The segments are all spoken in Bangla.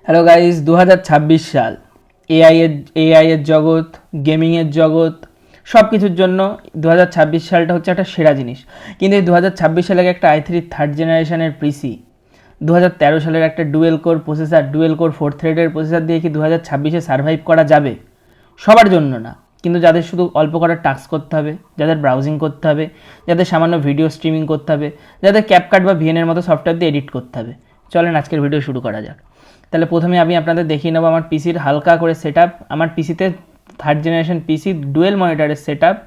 হ্যালো গাইস, 2026 সাল এআই এর জগৎ, গেমিংয়ের জগৎ, সব কিছুর জন্য 2026 সালটা হচ্ছে একটা সেরা জিনিস। কিন্তু এই 2026 সালে একটা i3 থার্ড জেনারেশনের পিসি, 2013 সালের একটা dual core processor, dual core 4 থ্রেডের প্রসেসর দিয়ে কি 2026-এ সার্ভাইভ করা যাবে? সবার জন্য না, কিন্তু যাদের শুধু অল্প করার টাস্ক করতে হবে, যাদের ব্রাউজিং করতে হবে, যাদের সামান্য ভিডিও স্ট্রিমিং করতে হবে, যাদের ক্যাপকাট বা ভিএনের মতো সফটওয়্যার দিয়ে এডিট করতে হবে। চলেন আজকের ভিডিও শুরু করা যাক। তাহলে প্রথমে আমি আপনাদের দেখিয়ে নেবো আমার পিসির হালকা করে সেট আপ। আমার পিসিতে থার্ড জেনারেশন পিসি ডুয়েল মনিটরের সেট আপ,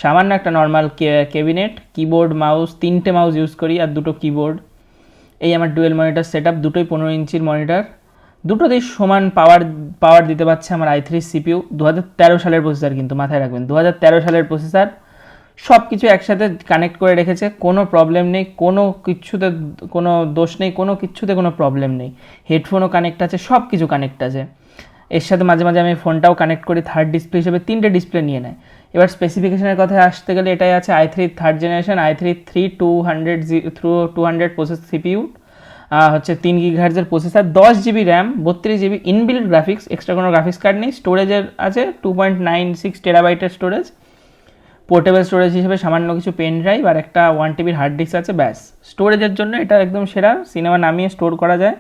সামান্য একটা নর্মাল ক্যাবিনেট, কিবোর্ড, মাউস, 3টে মাউস ইউজ করি আর 2টো কিবোর্ড। এই আমার ডুয়েল মনিটর সেট আপ, দুটোই 15 ইঞ্চির মনিটর, দুটোতেই সমান পাওয়ার দিতে পারছে আমার i3 সিপিইউ। 2013 সালের প্রসেসর, কিন্তু মাথায় রাখবেন 2013 সালের প্রসেসর। সব কিছু একসাথে কানেক্ট করে রেখেছে, কোনো প্রবলেম নেই, কোনো কিচ্ছুতে কোনো দোষ নেই, কোনো কিচ্ছুতে কোনো প্রবলেম নেই। হেডফোনও কানেক্ট আছে, সব কিছু কানেক্ট আছে। এর সাথে মাঝে মাঝে আমি ফোনটাও কানেক্ট করি, থার্ড ডিসপ্লে হিসেবে 3টে ডিসপ্লে নিয়ে নেয়। এবার স্পেসিফিকেশনের কথায় আসতে গেলে এটাই আছে i3 third generation, i3 200 process CPU, হচ্ছে 3 গিগাহার্জের processor, 10 GB RAM, 32 GB inbuilt graphics, extra কোনো গ্রাফিক্স কার্ড নেই। স্টোরেজের আছে 2.96 টেরাবাইটের স্টোরেজ, পোর্টেবল স্টোরেজ হিসেবে সামান্য কিছু পেন ড্রাইভ আর একটা 1 টিবির হার্ড ডিস্ক আছে, ব্যাস। স্টোরেজের জন্য এটা একদম সেরা, সিনেমা নামিয়ে স্টোর করা যায়।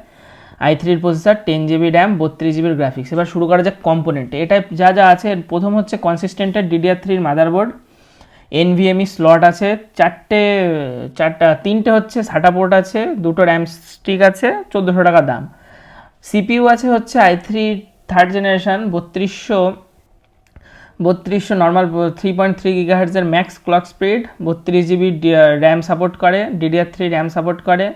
i3-র প্রসেসর, 10 জিবি র্যাম, 32 জিবির গ্রাফিক্স। এবার শুরু করা যাক কম্পোনেন্টে। এটা যা যা আছে, প্রথম হচ্ছে কনসিস্টেন্টের DDR3-র মাদারবোর্ড, NVMe স্লট আছে তিনটে হচ্ছে SATA পোর্ট আছে, 2টো র্যাম স্টিক আছে, 1400 টাকা দাম। সিপিইউ আছে হচ্ছে i3 থার্ড জেনারেশন 3200 নর্মাল 3.3 গিগাহার্জের max clock speed, 32 GB RAM support করে, DDR3 র্যাম সাপোর্ট করে।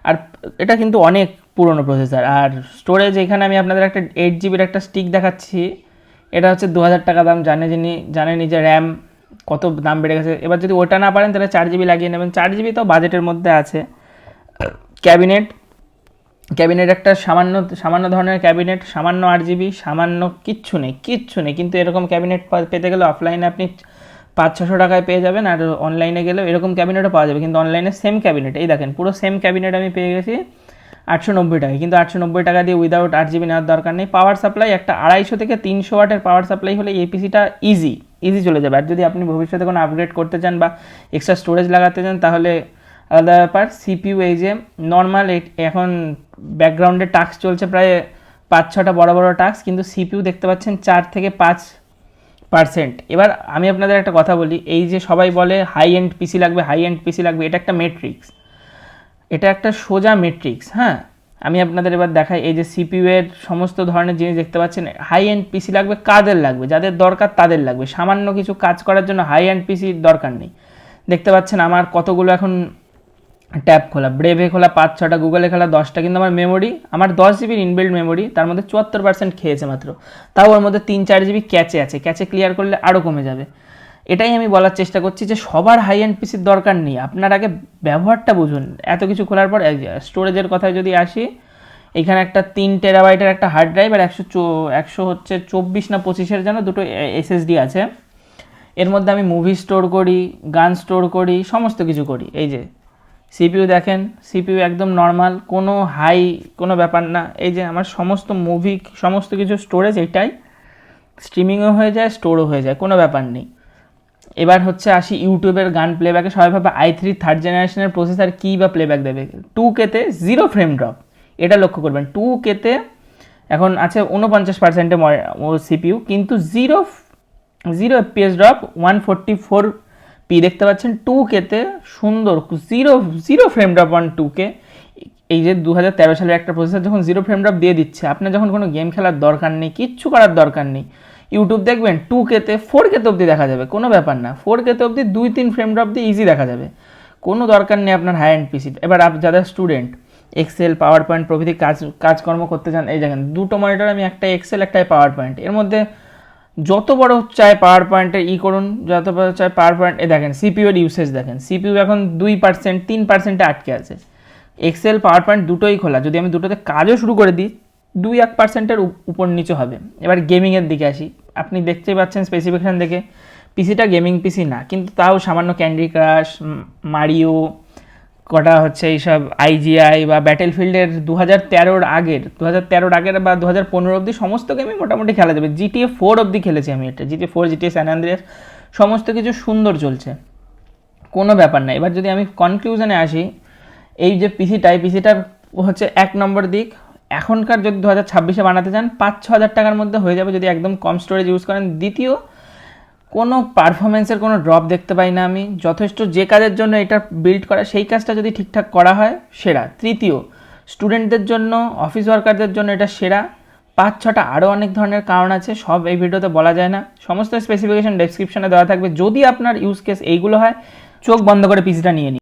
আর এটা কিন্তু অনেক পুরনো প্রসেসর। আর স্টোরেজ, এখানে আমি আপনাদের একটা 8 জিবির একটা স্টিক দেখাচ্ছি, এটা হচ্ছে 2000 টাকা দাম। জানেনি যে র্যাম কত দাম বেড়ে গেছে। এবার যদি ওটা না পারেন তাহলে 4 জিবি লাগিয়ে নেবেন, 4 জিবি তো বাজেটের মধ্যে আছে। ক্যাবিনেট একটা সামান্য ধরনের ক্যাবিনেট, সামান্য 8 জিবি, সামান্য কিচ্ছু নেই। কিন্তু এরকম ক্যাবিনেট পেতে গেলে অফলাইনে আপনি 500-600 টাকায় পেয়ে যাবেন, আর অনলাইনে গেলেও এরকম ক্যাবিনেটও পাওয়া যাবে। কিন্তু অনলাইনে সেম ক্যাবিনেট, এই দেখেন পুরো সেম ক্যাবিনেট আমি পেয়ে গেছি 890 টাকায়। কিন্তু 890 টাকা দিয়ে উইদাউট 8 জিবি নেওয়ার দরকার নেই। পাওয়ার সাপ্লাই একটা 250 থেকে 300 ওয়াটের পাওয়ার সাপ্লাই হলে এই পিসিটা ইজি চলে যাবে। আর যদি আপনি ভবিষ্যতে কোনো আপগ্রেড করতে চান বা এক্সট্রা স্টোরেজ লাগাতে চান তাহলে আলাদা ব্যাপার। সিপিইউ এই যে নর্মাল, এখন ব্যাকগ্রাউন্ডে টাস্ক চলছে প্রায় 5-6টা বড় বড় টাস্ক, কিন্তু সিপিইউ দেখতে পাচ্ছেন 4 থেকে 5%। এবার আমি আপনাদের একটা কথা বলি, এই যে সবাই বলে হাই এন্ড পিসি লাগবে, এটা একটা মেট্রিক্স, এটা একটা সোজা মেট্রিক্স। হ্যাঁ, আমি আপনাদের এবার দেখাই। এই যে সিপিইউ এর সমস্ত ধরনের জিনিস দেখতে পাচ্ছেন। হাই এন্ড পিসি লাগবে কাদের লাগবে? যাদের দরকার তাদের লাগবে। সামান্য কিছু কাজ করার জন্য হাই এন্ড পিসির দরকার নেই। দেখতে পাচ্ছেন আমার কতগুলো এখন ট্যাব খোলা, ব্রেভে খোলা 5-6টা, গুগলে খোলা 10টা, কিন্তু আমার মেমোরি, আমার 10 জিবির ইনবিল্ড মেমোরি, তার মধ্যে 74% খেয়েছে মাত্র। তাও ওর মধ্যে 3-4 জিবি ক্যাচে আছে, ক্যাচে ক্লিয়ার করলে আরও কমে যাবে। এটাই আমি বলার চেষ্টা করছি যে সবার হাই এন্ড পিসির দরকার নেই, আপনার আগে ব্যবহারটা বুঝুন। এত কিছু খোলার পর স্টোরেজের কথায় যদি আসি, এখানে একটা 3 টেরাবাইটের একটা হার্ড ড্রাইভ আর 100 হচ্ছে 24 না 25-এর যেন দুটো SSD আছে। এর মধ্যে আমি মুভি স্টোর করি, গান স্টোর করি, সমস্ত কিছু করি। এই যে সিপিইউ দেখেন, সিপিইউ একদম নর্মাল, কোনো ব্যাপার না। এই যে আমার সমস্ত মুভি, সমস্ত কিছু স্টোরেজ এইটাই, স্ট্রিমিংও হয়ে যায়, স্টোরও হয়ে যায়, কোনো ব্যাপার নেই। এবার হচ্ছে আসি ইউটিউবের গান প্লেব্যাকে। সবাই ভাবে i3 থার্ড জেনারেশনের প্রসেসর কী বা প্লেব্যাক দেবে। 2K-তে 0 ফ্রেম ড্রপ, এটা লক্ষ্য করবেন। 2K-তে এখন আছে 49%-এ সিপিইউ, কিন্তু জিরো FPS ড্রপ, 144p দেখতে পাচ্ছেন 2K-তে, সুন্দর zero frame drop on 2K। এই যে 2013 সালের একটা প্রসেসর যখন 0 ফ্রেম ড্রপ দিয়ে দিচ্ছে, আপনার যখন কোনো গেম খেলার দরকার নেই, কিচ্ছু করার দরকার নেই, ইউটিউব দেখবেন 2K-তে 4K-তে অবধি দেখা যাবে, কোনো ব্যাপার না। 4K-তে অবধি 2-3 ফ্রেম ড্রপ দিয়ে ইজি দেখা যাবে, কোনো দরকার নেই আপনার হাই এন্ড পিসি। এবার যারা স্টুডেন্ট, এক্সেল, পাওয়ার পয়েন্ট প্রভৃতি কাজকর্ম করতে চান, এই দেখেন 2টো মনিটর, আমি একটা এক্সেল, একটাই পাওয়ার পয়েন্ট। এর মধ্যে যত বড় চায় পাওয়ার পয়েন্টের করুন, যত বড় চায় পাওয়ার পয়েন্ট। দেখেন সিপিইউ এর ইউসেজ দেখেন, সিপিইউ এখন 2%, 3%-এ আটকে আছে। এক্সেল, পাওয়ার পয়েন্ট দুটোই খোলা, যদি আমি দুটোতে কাজও শুরু করে দিই 2-1%-এর উপর নিচে হবে। এবার গেমিংয়ের দিকে আসি। আপনি দেখতেই পাচ্ছেন স্পেসিফিকেশান দেখে পিসিটা গেমিং পিসি না, কিন্তু তাও সামান্য ক্যান্ডি ক্রাশ, মারিও, কটা হচ্ছে এইসব আইজিআই বা ব্যাটেলফিল্ডের 2013 আগের বা 2015 অবধি সমস্ত গেমই মোটামুটি খেলা যাবে। GTA 4 অবধি খেলেছি আমি এটা, GTA 4, GTA স্যান আন্দ্রেয়াস সমস্ত কিছু সুন্দর চলছে, কোনো ব্যাপার না। এবার যদি আমি কনক্লুশনে আসি, এই যে পিসিটা হচ্ছে 1 নম্বর দিক। এখনকার যদি 2026-এ বানাতে চান 5-6 হাজার টাকার মধ্যে হয়ে যাবে যদি একদম কম স্টোরেজ ইউজ করেন। দ্বিতীয়, কোনো পারফরমেন্সের কোনো ড্রপ দেখতে পাই না আমি, যথেষ্ট যে কাজের জন্য এটা বিল্ড করা সেই কাজটা যদি ঠিকঠাক করা হয় সেরা। তৃতীয়, স্টুডেন্টদের জন্য, অফিস ওয়ার্কারদের জন্য এটা সেরা। 5-6টা আরও অনেক ধরনের কারণ আছে, সব এই ভিডিওতে বলা যায় না, সমস্ত স্পেসিফিকেশন ডেসক্রিপশনে দেওয়া থাকবে। যদি আপনার ইউজ কেস এইগুলো হয়, চোখ বন্ধ করে পিসিটা নিয়ে নিন।